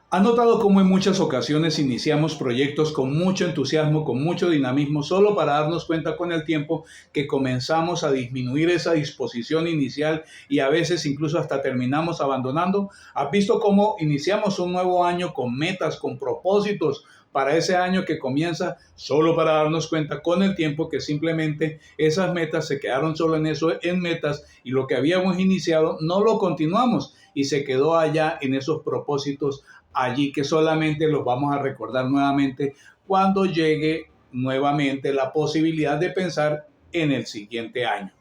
¿Ha notado cómo en muchas ocasiones iniciamos proyectos con mucho entusiasmo, con mucho dinamismo, solo para darnos cuenta con el tiempo que comenzamos a disminuir esa disposición inicial y a veces incluso hasta terminamos abandonando? ¿Has visto cómo iniciamos un nuevo año con metas, con propósitos para ese año que comienza, solo para darnos cuenta con el tiempo que simplemente esas metas se quedaron solo en eso, en metas, y lo que habíamos iniciado no lo continuamos y se quedó allá en esos propósitos allí, que solamente los vamos a recordar nuevamente cuando llegue nuevamente la posibilidad de pensar en el siguiente año?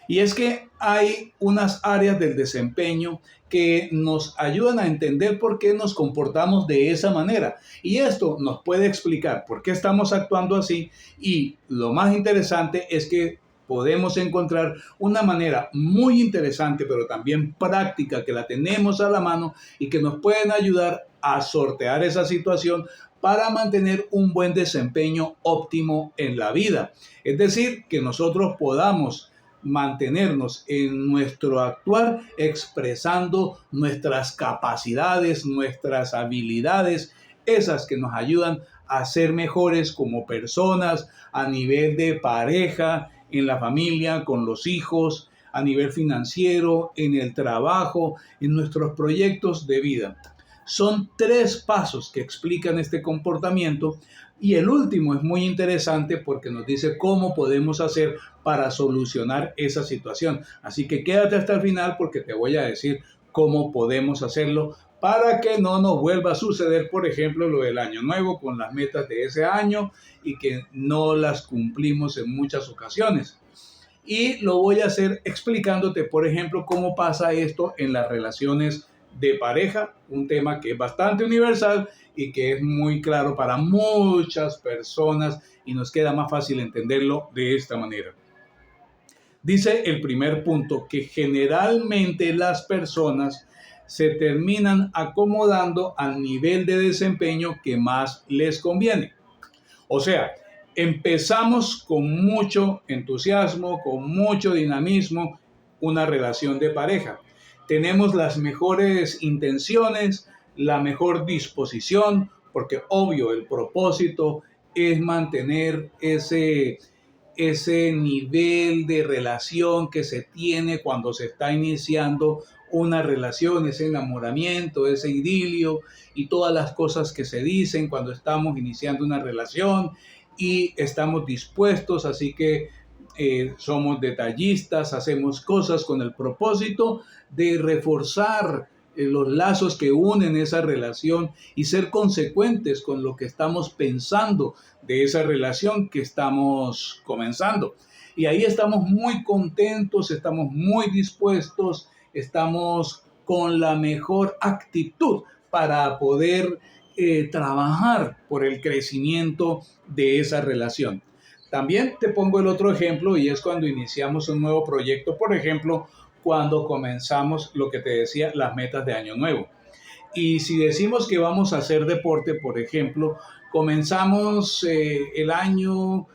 Y es que hay unas áreas del desempeño que nos ayudan a entender por qué nos comportamos de esa manera. Y esto nos puede explicar por qué estamos actuando así. Y lo más interesante es que podemos encontrar una manera muy interesante, pero también práctica, que la tenemos a la mano y que nos pueden ayudar a sortear esa situación para mantener un buen desempeño óptimo en la vida. Es decir, que nosotros podamos mantenernos en nuestro actuar expresando nuestras capacidades, nuestras habilidades, esas que nos ayudan a ser mejores como personas a nivel de pareja, en la familia, con los hijos, a nivel financiero, en el trabajo, en nuestros proyectos de vida. Son 3 pasos que explican este comportamiento y el último es muy interesante porque nos dice cómo podemos hacer para solucionar esa situación. Así que quédate hasta el final porque te voy a decir cómo podemos hacerlo para que no nos vuelva a suceder, por ejemplo, lo del año nuevo con las metas de ese año y que no las cumplimos en muchas ocasiones. Y lo voy a hacer explicándote, por ejemplo, cómo pasa esto en las relaciones de pareja, un tema que es bastante universal y que es muy claro para muchas personas y nos queda más fácil entenderlo de esta manera. Dice el primer punto que generalmente las personas se terminan acomodando al nivel de desempeño que más les conviene. O sea, empezamos con mucho entusiasmo, con mucho dinamismo, una relación de pareja. Tenemos las mejores intenciones, la mejor disposición, porque obvio el propósito es mantener ese nivel de relación que se tiene cuando se está iniciando una relación, ese enamoramiento, ese idilio y todas las cosas que se dicen cuando estamos iniciando una relación y estamos dispuestos, así que somos detallistas, hacemos cosas con el propósito de reforzar los lazos que unen esa relación y ser consecuentes con lo que estamos pensando de esa relación que estamos comenzando. Y ahí estamos muy contentos, estamos muy dispuestos, estamos con la mejor actitud para poder trabajar por el crecimiento de esa relación. También te pongo el otro ejemplo y es cuando iniciamos un nuevo proyecto, por ejemplo, cuando comenzamos lo que te decía, las metas de año nuevo. Y si decimos que vamos a hacer deporte, por ejemplo, comenzamos el año,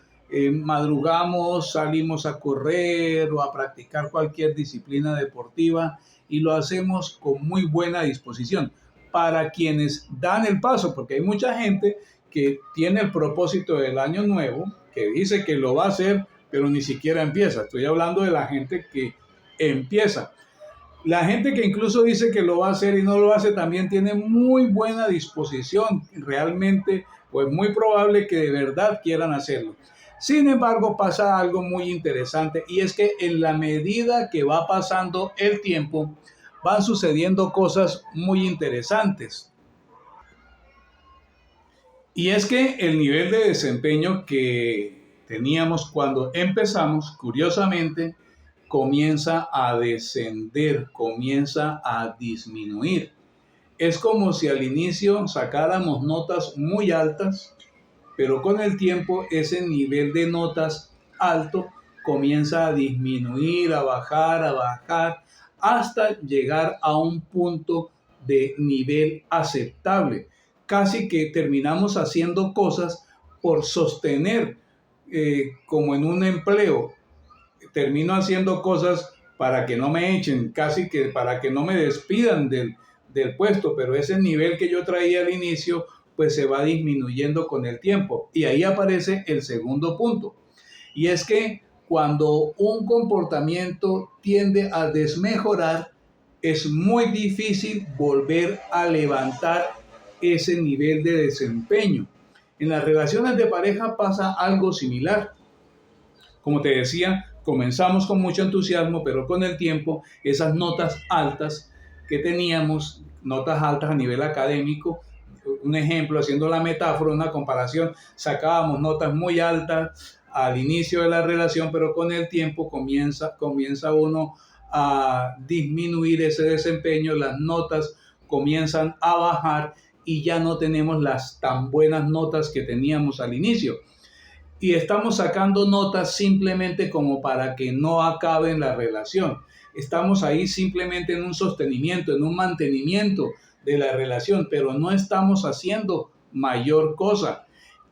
madrugamos, salimos a correr o a practicar cualquier disciplina deportiva y lo hacemos con muy buena disposición para quienes dan el paso, porque hay mucha gente que tiene el propósito del año nuevo, que dice que lo va a hacer, pero ni siquiera empieza. Estoy hablando de la gente que empieza. La gente que incluso dice que lo va a hacer y no lo hace también tiene muy buena disposición. Realmente, pues muy probable que de verdad quieran hacerlo. Sin embargo, pasa algo muy interesante y es que en la medida que va pasando el tiempo, van sucediendo cosas muy interesantes. Y es que el nivel de desempeño que teníamos cuando empezamos, curiosamente, comienza a descender, comienza a disminuir. Es como si al inicio sacáramos notas muy altas, pero con el tiempo ese nivel de notas alto comienza a disminuir, a bajar, hasta llegar a un punto de nivel aceptable. Casi que terminamos haciendo cosas por sostener, como en un empleo, termino haciendo cosas para que no me echen, casi que para que no me despidan del puesto, pero ese nivel que yo traía al inicio pues se va disminuyendo con el tiempo. Y ahí aparece el segundo punto. Y es que cuando un comportamiento tiende a desmejorar, es muy difícil volver a levantar ese nivel de desempeño. En las relaciones de pareja pasa algo similar. Como te decía, comenzamos con mucho entusiasmo, pero con el tiempo esas notas altas que teníamos, notas altas a nivel académico, un ejemplo, haciendo la metáfora, una comparación, sacábamos notas muy altas al inicio de la relación, pero con el tiempo comienza uno a disminuir ese desempeño, las notas comienzan a bajar y ya no tenemos las tan buenas notas que teníamos al inicio. Y estamos sacando notas simplemente como para que no acabe la relación. Estamos ahí simplemente en un sostenimiento, en un mantenimiento de la relación, pero no estamos haciendo mayor cosa.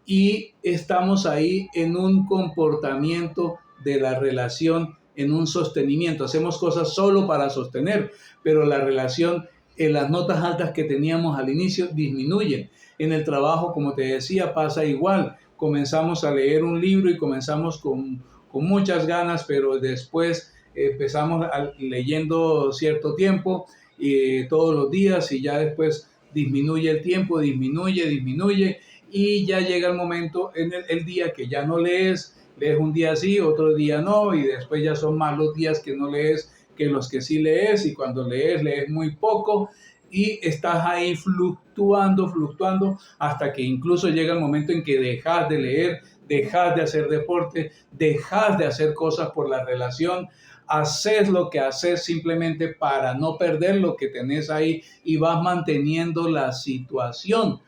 Y estamos ahí en un comportamiento de la relación, en un sostenimiento. Hacemos cosas solo para sostener, pero la relación, en las notas altas que teníamos al inicio disminuyen. En el trabajo, como te decía, pasa igual. Comenzamos a leer un libro y comenzamos con muchas ganas, pero después empezamos leyendo cierto tiempo todos los días y ya después disminuye el tiempo, disminuye y ya llega el momento en el día que ya no lees un día sí, otro día no y después ya son más los días que no lees que los que sí lees y cuando lees muy poco y estás ahí fluctuando hasta que incluso llega el momento en que dejas de leer, dejas de hacer deporte, dejas de hacer cosas por la relación, haces lo que haces simplemente para no perder lo que tenés ahí y vas manteniendo la situación.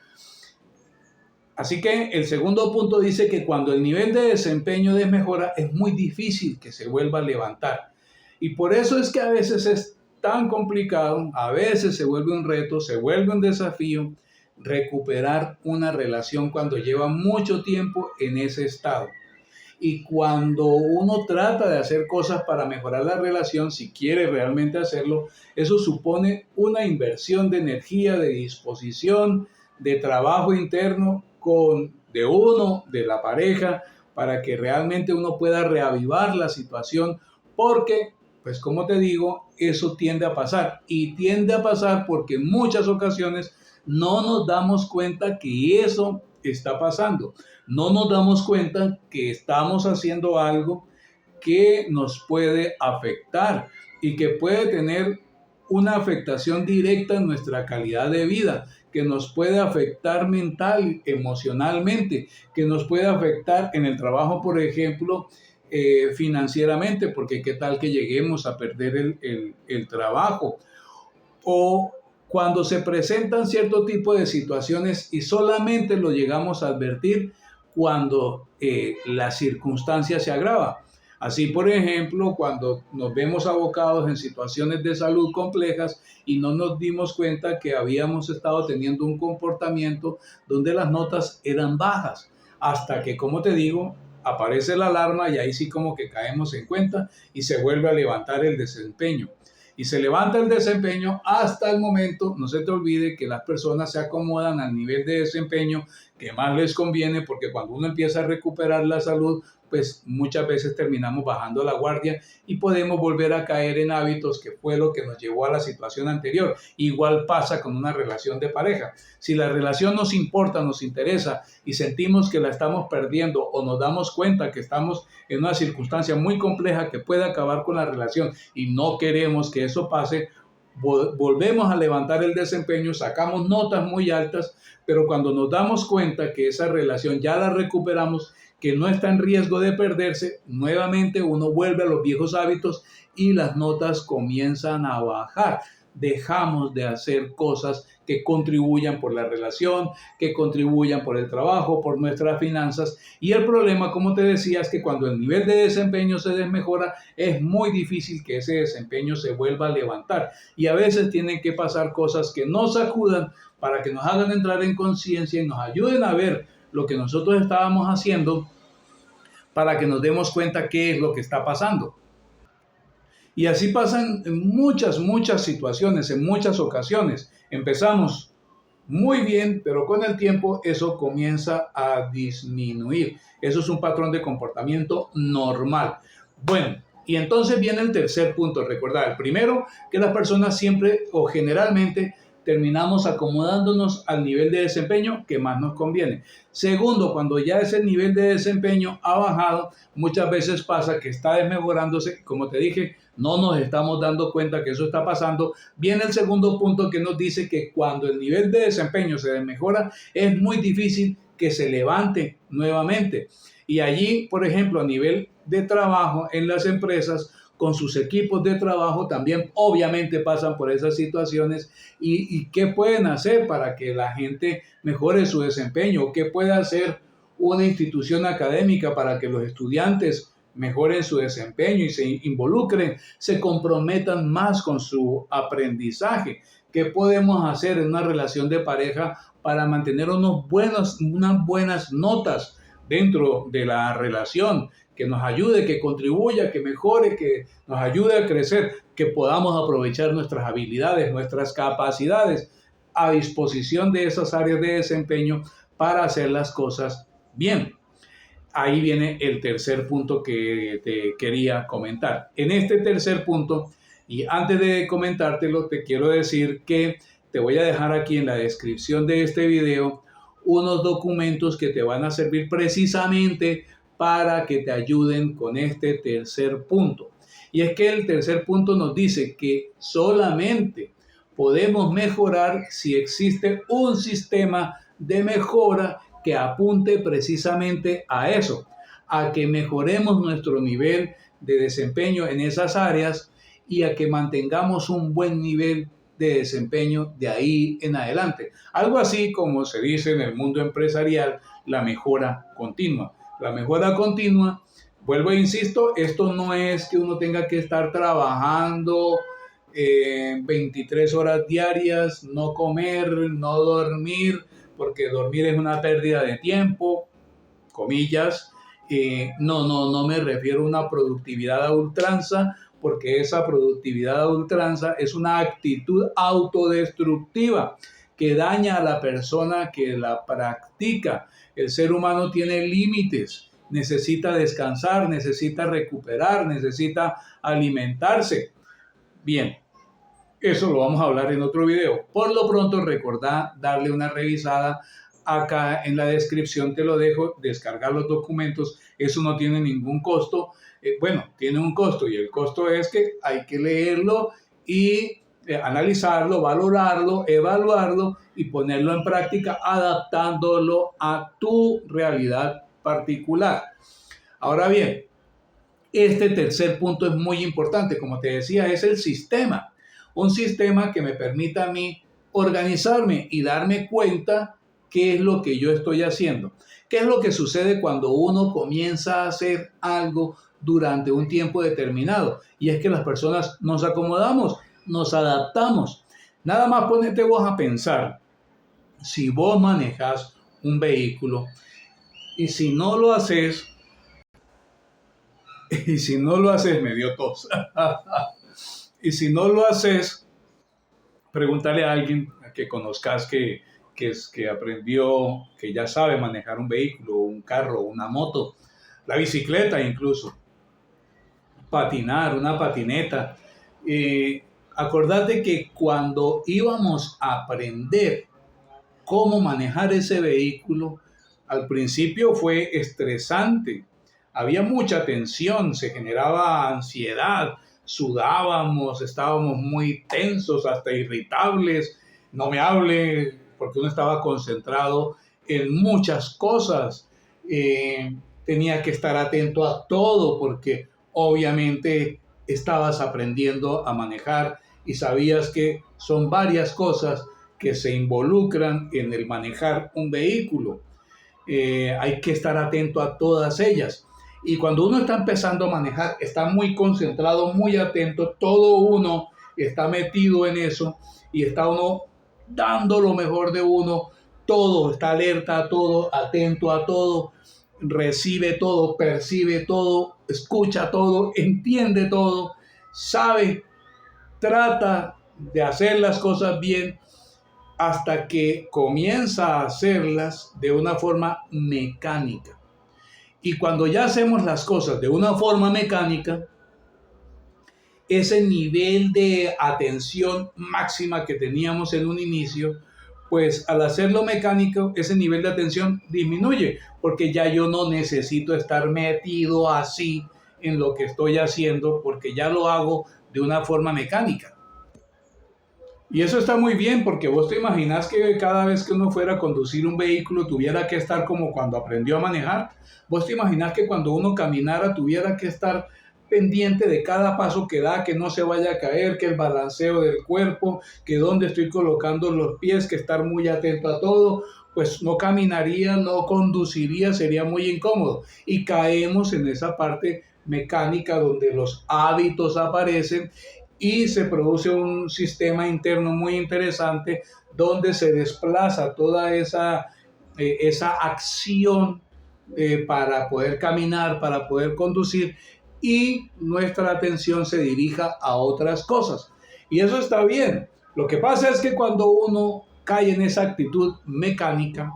Así que el segundo punto dice que cuando el nivel de desempeño desmejora es muy difícil que se vuelva a levantar. Y por eso es que a veces es tan complicado, a veces se vuelve un reto, se vuelve un desafío recuperar una relación cuando lleva mucho tiempo en ese estado. Y cuando uno trata de hacer cosas para mejorar la relación, si quiere realmente hacerlo, eso supone una inversión de energía, de disposición, de trabajo interno de uno, de la pareja, para que realmente uno pueda reavivar la situación, porque, pues como te digo, eso tiende a pasar. Y tiende a pasar porque en muchas ocasiones no nos damos cuenta que eso está pasando. No nos damos cuenta que estamos haciendo algo que nos puede afectar y que puede tener una afectación directa en nuestra calidad de vida, que nos puede afectar mental, emocionalmente, que nos puede afectar en el trabajo, por ejemplo, financieramente, porque qué tal que lleguemos a perder el trabajo. O cuando se presentan cierto tipo de situaciones y solamente lo llegamos a advertir cuando la circunstancia se agrava. Así, por ejemplo, cuando nos vemos abocados en situaciones de salud complejas y no nos dimos cuenta que habíamos estado teniendo un comportamiento donde las notas eran bajas, hasta que, como te digo, aparece la alarma y ahí sí como que caemos en cuenta y se vuelve a levantar el desempeño. Y se levanta el desempeño hasta el momento, no se te olvide que las personas se acomodan al nivel de desempeño que más les conviene, porque cuando uno empieza a recuperar la salud, pues muchas veces terminamos bajando la guardia y podemos volver a caer en hábitos que fue lo que nos llevó a la situación anterior. Igual pasa con una relación de pareja. Si la relación nos importa, nos interesa y sentimos que la estamos perdiendo o nos damos cuenta que estamos en una circunstancia muy compleja que puede acabar con la relación y no queremos que eso pase, volvemos a levantar el desempeño, sacamos notas muy altas, pero cuando nos damos cuenta que esa relación ya la recuperamos, que no está en riesgo de perderse, nuevamente uno vuelve a los viejos hábitos y las notas comienzan a bajar. Dejamos de hacer cosas que contribuyan por la relación, que contribuyan por el trabajo, por nuestras finanzas. Y el problema, como te decía, es que cuando el nivel de desempeño se desmejora, es muy difícil que ese desempeño se vuelva a levantar. Y a veces tienen que pasar cosas que nos sacudan para que nos hagan entrar en conciencia y nos ayuden a ver lo que nosotros estábamos haciendo para que nos demos cuenta qué es lo que está pasando. Y así pasan en muchas situaciones, en muchas ocasiones. Empezamos muy bien, pero con el tiempo eso comienza a disminuir. Eso es un patrón de comportamiento normal. Bueno, y entonces viene el tercer punto. Recordar, el primero, que las personas siempre o generalmente terminamos acomodándonos al nivel de desempeño que más nos conviene. Segundo, cuando ya ese nivel de desempeño ha bajado, muchas veces pasa que está desmejorándose, como te dije, no nos estamos dando cuenta que eso está pasando. Viene el segundo punto que nos dice que cuando el nivel de desempeño se desmejora, es muy difícil que se levante nuevamente. Y allí, por ejemplo, a nivel de trabajo en las empresas, con sus equipos de trabajo, también obviamente pasan por esas situaciones. ¿Y qué pueden hacer para que la gente mejore su desempeño? ¿Qué puede hacer una institución académica para que los estudiantes mejoren su desempeño y se involucren, se comprometan más con su aprendizaje? ¿Qué podemos hacer en una relación de pareja para mantener unas buenas notas dentro de la relación, que nos ayude, que contribuya, que mejore, que nos ayude a crecer, que podamos aprovechar nuestras habilidades, nuestras capacidades a disposición de esas áreas de desempeño para hacer las cosas bien? Ahí viene el tercer punto que te quería comentar. En este tercer punto, y antes de comentártelo, te quiero decir que te voy a dejar aquí en la descripción de este video unos documentos que te van a servir precisamente para que te ayuden con este tercer punto. Y es que el tercer punto nos dice que solamente podemos mejorar si existe un sistema de mejora que apunte precisamente a eso, a que mejoremos nuestro nivel de desempeño en esas áreas y a que mantengamos un buen nivel de desempeño de ahí en adelante. Algo así como se dice en el mundo empresarial, la mejora continua. La mejora continua, vuelvo e insisto, esto no es que uno tenga que estar trabajando 23 horas diarias, no comer, no dormir, porque dormir es una pérdida de tiempo, comillas. No me refiero a una productividad a ultranza, porque esa productividad a ultranza es una actitud autodestructiva que daña a la persona que la practica. El ser humano tiene límites, necesita descansar, necesita recuperar, necesita alimentarse. Bien, eso lo vamos a hablar en otro video. Por lo pronto, recordá darle una revisada. Acá en la descripción te lo dejo, descargar los documentos. Eso no tiene ningún costo. Bueno, tiene un costo, y el costo es que hay que leerlo y analizarlo, valorarlo, evaluarlo y ponerlo en práctica, adaptándolo a tu realidad particular. Ahora bien, este tercer punto es muy importante. Como te decía, es el sistema. Un sistema que me permita a mí organizarme y darme cuenta qué es lo que yo estoy haciendo. ¿Qué es lo que sucede cuando uno comienza a hacer algo durante un tiempo determinado? Y es que las personas nos acomodamos, nos adaptamos. Nada más ponete vos a pensar, si vos manejas un vehículo y si no lo haces, me dio tos. Y si no lo haces, pregúntale a alguien que conozcas que aprendió, que ya sabe manejar un vehículo, un carro, una moto, la bicicleta incluso, patinar, una patineta. Acordate que cuando íbamos a aprender cómo manejar ese vehículo, al principio fue estresante, había mucha tensión, se generaba ansiedad, sudábamos, estábamos muy tensos, hasta irritables. No me hable, porque uno estaba concentrado en muchas cosas. Tenía que estar atento a todo, porque obviamente estabas aprendiendo a manejar y sabías que son varias cosas que se involucran en el manejar un vehículo. Hay que estar atento a todas ellas. Y cuando uno está empezando a manejar, está muy concentrado, muy atento, todo uno está metido en eso y está uno dando lo mejor de uno, todo, está alerta a todo, atento a todo, recibe todo, percibe todo, escucha todo, entiende todo. sabe, trata de hacer las cosas bien hasta que comienza a hacerlas de una forma mecánica. Y cuando ya hacemos las cosas de una forma mecánica, ese nivel de atención máxima que teníamos en un inicio, pues al hacerlo mecánico, ese nivel de atención disminuye, porque ya yo no necesito estar metido así en lo que estoy haciendo, porque ya lo hago de una forma mecánica. Y eso está muy bien, porque vos te imaginas que cada vez que uno fuera a conducir un vehículo tuviera que estar como cuando aprendió a manejar. Vos te imaginas que cuando uno caminara tuviera que estar pendiente de cada paso que da, que no se vaya a caer, que el balanceo del cuerpo, que dónde estoy colocando los pies, que estar muy atento a todo. Pues no caminaría, no conduciría, sería muy incómodo. Y caemos en esa parte mecánica donde los hábitos aparecen y se produce un sistema interno muy interesante donde se desplaza toda esa acción para poder caminar, para poder conducir, y nuestra atención se dirija a otras cosas. Y eso está bien. Lo que pasa es que cuando uno cae en esa actitud mecánica,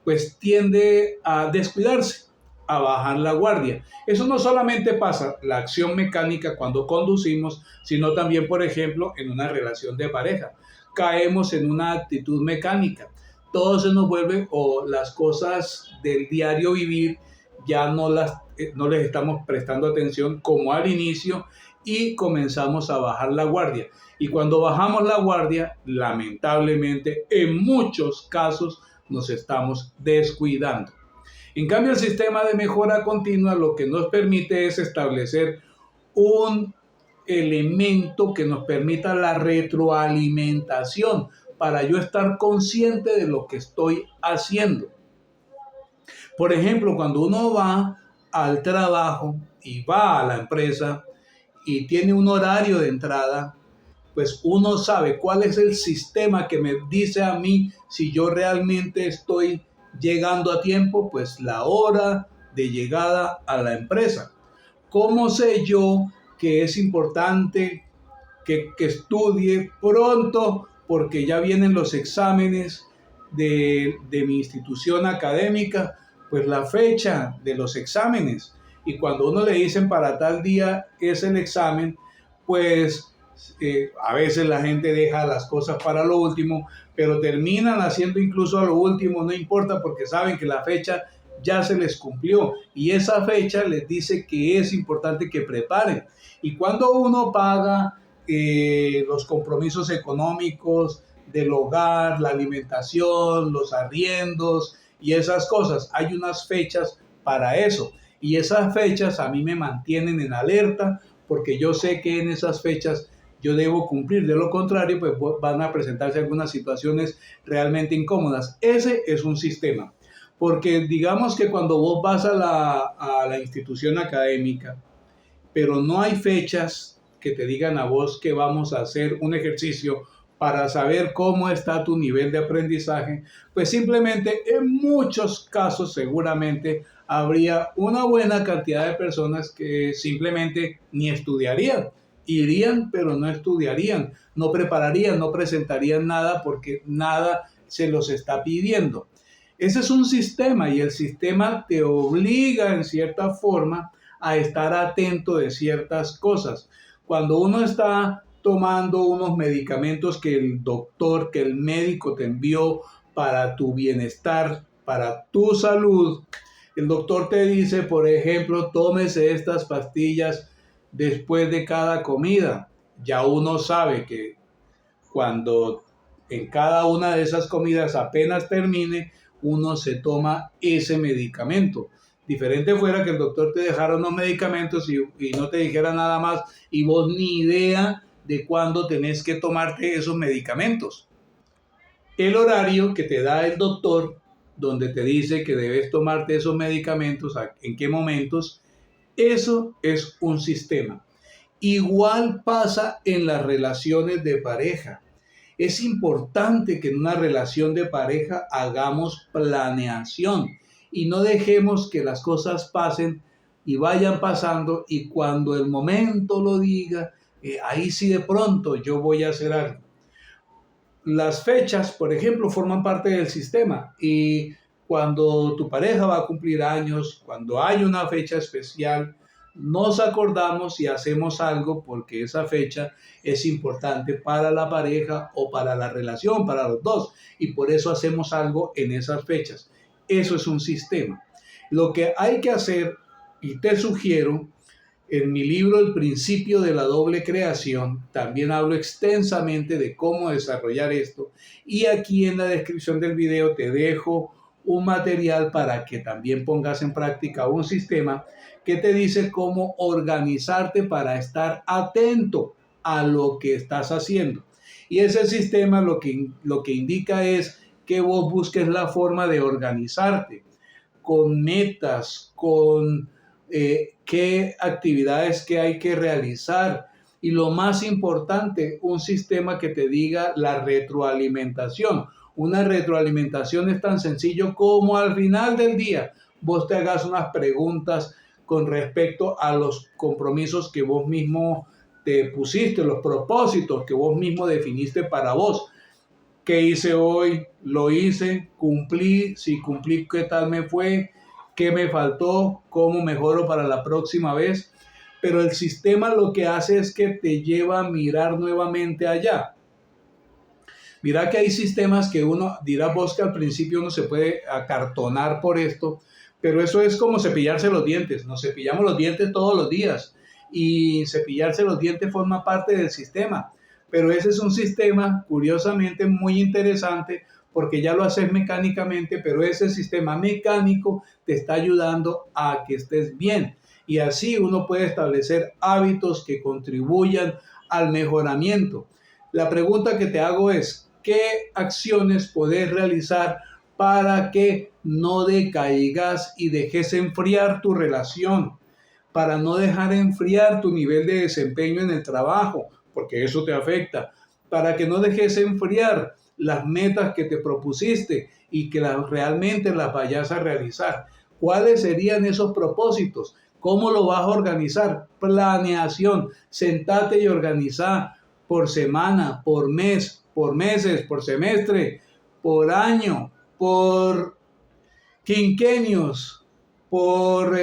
pues tiende a descuidarse, a bajar la guardia. Eso no solamente pasa la acción mecánica cuando conducimos, sino también, por ejemplo, en una relación de pareja. Caemos en una actitud mecánica. Todo se nos vuelve, o las cosas del diario vivir ya no les estamos prestando atención como al inicio, y comenzamos a bajar la guardia. Y cuando bajamos la guardia, lamentablemente, en muchos casos nos estamos descuidando. En cambio, el sistema de mejora continua lo que nos permite es establecer un elemento que nos permita la retroalimentación para yo estar consciente de lo que estoy haciendo. Por ejemplo, cuando uno va al trabajo y va a la empresa y tiene un horario de entrada, pues uno sabe cuál es el sistema que me dice a mí si yo realmente estoy llegando a tiempo, pues la hora de llegada a la empresa. ¿Cómo sé yo que es importante que estudie pronto, porque ya vienen los exámenes de mi institución académica? Pues la fecha de los exámenes. Y cuando uno le dicen para tal día es el examen, pues a veces la gente deja las cosas para lo último, pero terminan haciendo incluso a lo último, no importa, porque saben que la fecha ya se les cumplió y esa fecha les dice que es importante que preparen. Y cuando uno paga los compromisos económicos del hogar, la alimentación, los arriendos y esas cosas, hay unas fechas para eso. Y esas fechas a mí me mantienen en alerta, porque yo sé que en esas fechas yo debo cumplir. De lo contrario, pues van a presentarse algunas situaciones realmente incómodas. Ese es un sistema. Porque digamos que cuando vos vas a la institución académica, pero no hay fechas que te digan a vos que vamos a hacer un ejercicio para saber cómo está tu nivel de aprendizaje, pues simplemente en muchos casos seguramente habría una buena cantidad de personas que simplemente ni estudiarían. Irían, pero no estudiarían, no prepararían, no presentarían nada, porque nada se los está pidiendo. Ese es un sistema, y el sistema te obliga en cierta forma a estar atento de ciertas cosas. Cuando uno está tomando unos medicamentos que el doctor, que el médico te envió para tu bienestar, para tu salud, el doctor te dice, por ejemplo, tómese estas pastillas después de cada comida. Ya uno sabe que cuando en cada una de esas comidas apenas termine, uno se toma ese medicamento. Diferente fuera que el doctor te dejara unos medicamentos y no te dijera nada más, y vos ni idea de cuándo tenés que tomarte esos medicamentos. El horario que te da el doctor, donde te dice que debes tomarte esos medicamentos, en qué momentos, eso es un sistema. Igual pasa en las relaciones de pareja. Es importante que en una relación de pareja hagamos planeación y no dejemos que las cosas pasen y vayan pasando, y cuando el momento lo diga, ahí sí de pronto yo voy a hacer algo. Las fechas, por ejemplo, forman parte del sistema y cuando tu pareja va a cumplir años, cuando hay una fecha especial, nos acordamos y hacemos algo porque esa fecha es importante para la pareja o para la relación, para los dos, y por eso hacemos algo en esas fechas. Eso es un sistema. Lo que hay que hacer, y te sugiero, en mi libro El principio de la doble creación, también hablo extensamente de cómo desarrollar esto, y aquí en la descripción del video te dejo un material para que también pongas en práctica un sistema que te dice cómo organizarte para estar atento a lo que estás haciendo. Y ese sistema lo que indica es que vos busques la forma de organizarte con metas, con qué actividades que hay que realizar y lo más importante, un sistema que te diga la retroalimentación. Una retroalimentación es tan sencillo como al final del día vos te hagas unas preguntas con respecto a los compromisos que vos mismo te pusiste, los propósitos que vos mismo definiste para vos. ¿Qué hice hoy? ¿Lo hice? ¿Cumplí? Si cumplí, ¿qué tal me fue? ¿Qué me faltó? ¿Cómo mejoro para la próxima vez? Pero el sistema lo que hace es que te lleva a mirar nuevamente allá. Mira que hay sistemas que uno, dirá vos que al principio uno se puede acartonar por esto, pero eso es como cepillarse los dientes. Nos cepillamos los dientes todos los días y cepillarse los dientes forma parte del sistema. Pero ese es un sistema curiosamente muy interesante porque ya lo haces mecánicamente, pero ese sistema mecánico te está ayudando a que estés bien. Y así uno puede establecer hábitos que contribuyan al mejoramiento. La pregunta que te hago es, ¿qué acciones podés realizar para que no decaigas y dejes enfriar tu relación? Para no dejar enfriar tu nivel de desempeño en el trabajo, porque eso te afecta. Para que no dejes enfriar las metas que te propusiste y que realmente las vayas a realizar. ¿Cuáles serían esos propósitos? ¿Cómo lo vas a organizar? Planeación. Sentate y organiza por semana, por mes, por meses, por semestre, por año, por quinquenios, por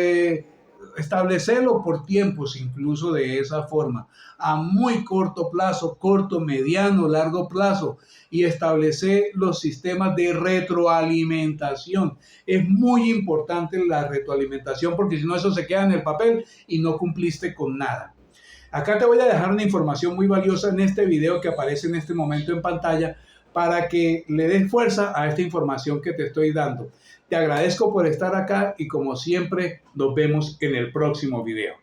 establecerlo por tiempos, incluso de esa forma, a muy corto plazo, corto, mediano, largo plazo, y establecer los sistemas de retroalimentación. Es muy importante la retroalimentación porque si no eso se queda en el papel y no cumpliste con nada. Acá te voy a dejar una información muy valiosa en este video que aparece en este momento en pantalla para que le des fuerza a esta información que te estoy dando. Te agradezco por estar acá y como siempre nos vemos en el próximo video.